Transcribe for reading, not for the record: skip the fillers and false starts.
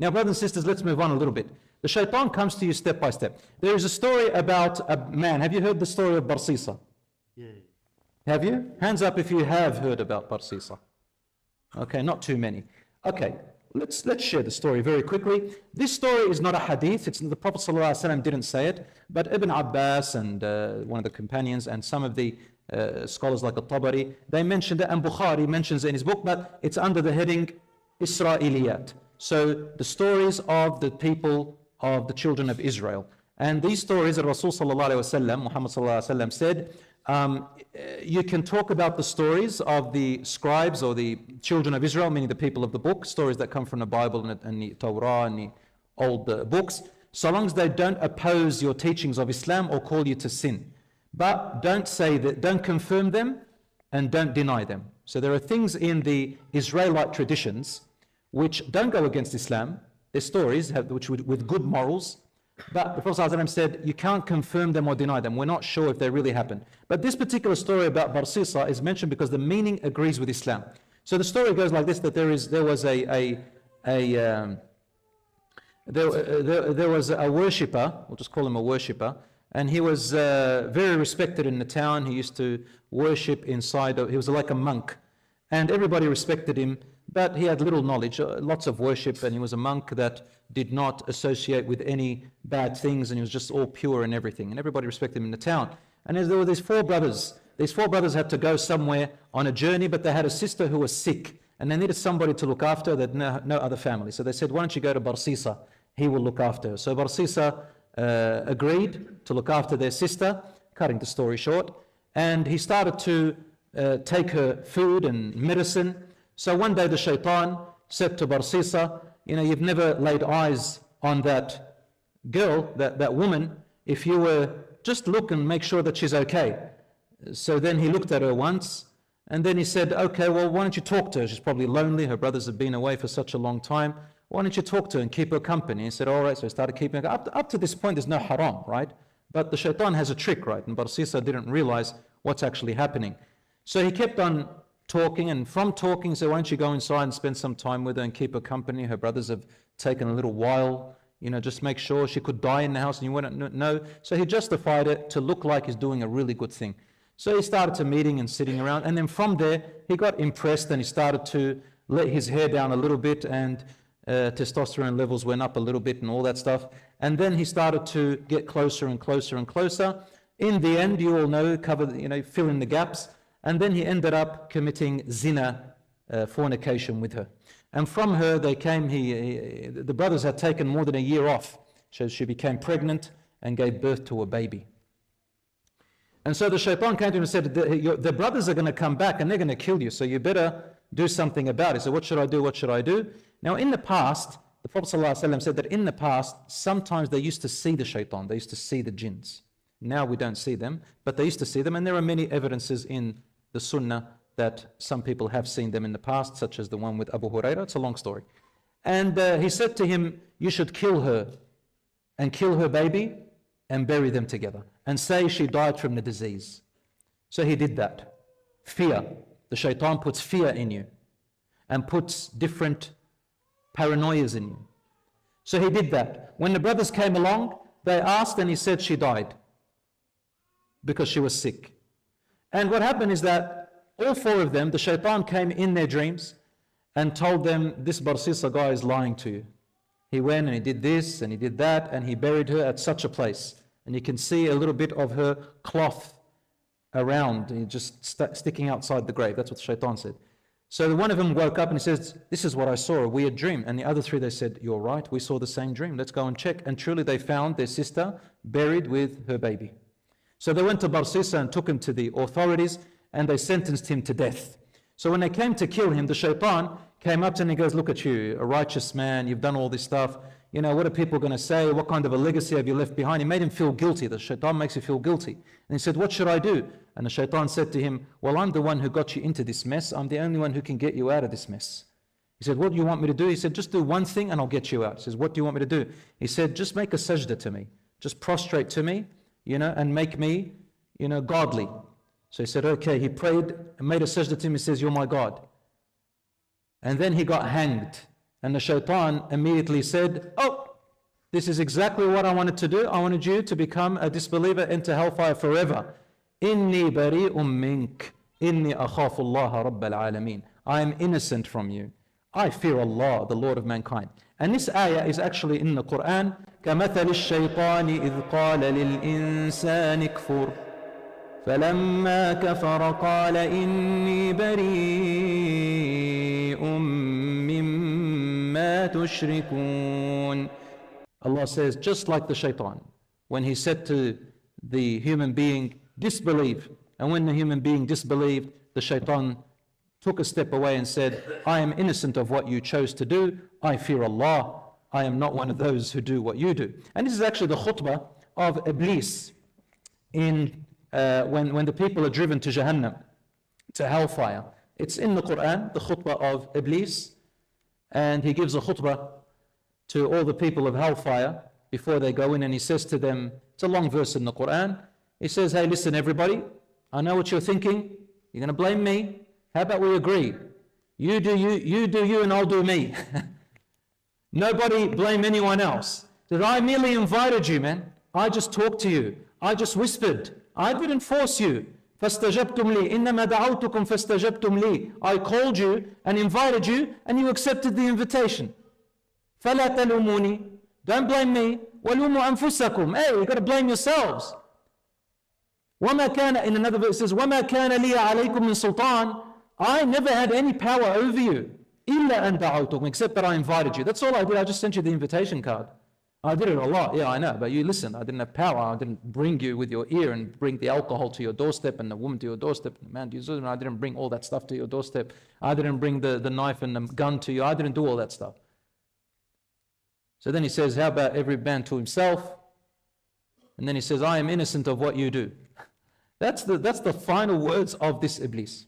Now, brothers and sisters, let's move on a little bit. The shaitan comes to you step by step. There is a story about a man. Have you heard the story of Barsisa? Yeah. Have you? Hands up if you have heard about Barsisa. Okay, not too many. Okay, let's share the story very quickly. This story is not a hadith. The Prophet ﷺ didn't say it, but Ibn Abbas and one of the companions and some of the scholars like Al-Tabari, they mentioned it, and Bukhari mentions it in his book, but it's under the heading Isra'iliyat. So the stories of the people of the children of Israel. And these stories that Rasul Muhammad said, you can talk about the stories of the scribes or the children of Israel, meaning the people of the book, stories that come from the Bible and the Torah and the old books, so long as they don't oppose your teachings of Islam or call you to sin. But don't say that, don't confirm them and don't deny them. So there are things in the Israelite traditions which don't go against Islam. They're stories which with good morals. But the Prophet ﷺ said, you can't confirm them or deny them. We're not sure if they really happened. But this particular story about Barsisa is mentioned because the meaning agrees with Islam. So the story goes like this, that there was a worshipper, we'll just call him a worshipper, and he was very respected in the town. He used to worship inside, he was like a monk, and everybody respected him, but he had little knowledge, lots of worship, and he was a monk that did not associate with any bad things, and he was just all pure and everything, and everybody respected him in the town. And there were these four brothers. These four brothers had to go somewhere on a journey, but they had a sister who was sick, and they needed somebody to look after her. They had no other family. So they said, why don't you go to Barsisa? He will look after her. So Barsisa agreed to look after their sister, cutting the story short, and he started to take her food and medicine. So one day the shaitan said to Barsisa, you've never laid eyes on that girl, that woman, if you were just look and make sure that she's okay. So then he looked at her once, and then he said, okay, well, why don't you talk to her? She's probably lonely. Her brothers have been away for such a long time. Why don't you talk to her and keep her company? He said, all right. So he started keeping her. Up to this point, there's no haram, right? But the shaitan has a trick, right? And Barsisa didn't realize what's actually happening. So he kept on talking, and from talking, he said, why don't you go inside and spend some time with her and keep her company? Her brothers have taken a little while, just make sure she could die in the house and you wouldn't know. So he justified it to look like he's doing a really good thing. So he started to meeting and sitting around, and then from there, he got impressed and he started to let his hair down a little bit, and testosterone levels went up a little bit and all that stuff. And then he started to get closer and closer and closer. In the end, you all know, fill in the gaps. And then he ended up committing zina, fornication with her. And from her, the brothers had taken more than a year off. So she became pregnant and gave birth to a baby. And so the shaitan came to him and said, the brothers are going to come back and they're going to kill you, so you better do something about it. So what should I do? What should I do? Now in the past, the Prophet ﷺ said that in the past, sometimes they used to see the shaitan, they used to see the jinns. Now we don't see them, but they used to see them, and there are many evidences in the Sunnah that some people have seen them in the past, such as the one with Abu Hurairah. It's a long story. And he said to him, you should kill her and kill her baby and bury them together and say she died from the disease. So he did that. Fear. The shaitan puts fear in you and puts different paranoias in you. So he did that. When the brothers came along, they asked, and he said she died because she was sick. And what happened is that all four of them, the shaitan came in their dreams and told them, this Barsisa guy is lying to you. He went and he did this and he did that, and he buried her at such a place. And you can see a little bit of her cloth around, just sticking outside the grave. That's what the shaitan said. So one of them woke up and he says, this is what I saw, a weird dream. And the other three, they said, you're right, we saw the same dream. Let's go and check. And truly they found their sister buried with her baby. So they went to Barsisa and took him to the authorities, and they sentenced him to death. So when they came to kill him, the shaitan came up to him and he goes, look at you, a righteous man, you've done all this stuff. What are people going to say? What kind of a legacy have you left behind? He made him feel guilty. The shaitan makes you feel guilty. And he said, what should I do? And the shaitan said to him, well, I'm the one who got you into this mess. I'm the only one who can get you out of this mess. He said, what do you want me to do? He said, just do one thing and I'll get you out. He says, what do you want me to do? He said, just make a sajda to me. Just prostrate to me, and make me, godly. So he said, okay. He prayed and made a sajda to him. He says, you're my God. And then he got hanged. And the shaitan immediately said, oh, this is exactly what I wanted to do. I wanted you to become a disbeliever into hellfire forever. Inni bari'um mink. Inni akhafu Allah rabbal alameen. I am innocent from you. I fear Allah, the Lord of mankind. And this ayah is actually in the Quran. كَمَثَلِ الشَّيْطَانِ إِذْ قَالَ لِلْإِنسَانِ اكْفُرْ فَلَمَّا كَفَرَ قَالَ إِنِّي بَرِيءٌ مِّمَّا تُشْرِكُونَ. Allah says, just like the shaitan, when he said to the human being, disbelieve. And when the human being disbelieved, the shaitan took a step away and said, I am innocent of what you chose to do. I fear Allah. I am not one of those who do what you do. And this is actually the khutbah of Iblis when the people are driven to Jahannam, to hellfire. It's in the Quran, the khutbah of Iblis. And he gives a khutbah to all the people of hellfire before they go in, and he says to them, it's a long verse in the Quran. He says, hey, listen everybody, I know what you're thinking. You're going to blame me. How about we agree? You do you, and I'll do me. Nobody blame anyone else. That I merely invited you, man. I just talked to you. I just whispered. I didn't force you. فَاسْتَجَبْتُمْ لِي إِنَّمَا دَعَوْتُكُمْ فَاسْتَجَبْتُمْ لِي. I called you and invited you, and you accepted the invitation. فَلَا تَلُومُونِي. Don't blame me. وَلُومُوا أَنفُسَكُمْ. Hey, you got to blame yourselves. وَمَا كَانَ, in another verse it says, وَمَا كَانَ لِي عَلَيْكُمْ مِنْ سُلْطَانٍ. I never had any power over you, إِلَّا أَنْ دَعَوْتُكُمْ, except that I invited you. That's all I did. I just sent you the invitation card. I did it a lot, yeah, I know, but you listen. I didn't have power. I didn't bring you with your ear and bring the alcohol to your doorstep and the woman to your doorstep and the man to your doorstep. I didn't bring all that stuff to your doorstep. I didn't bring the knife and the gun to you. I didn't do all that stuff. So then he says, how about every man to himself? And then he says, I am innocent of what you do. That's the final words of this Iblis.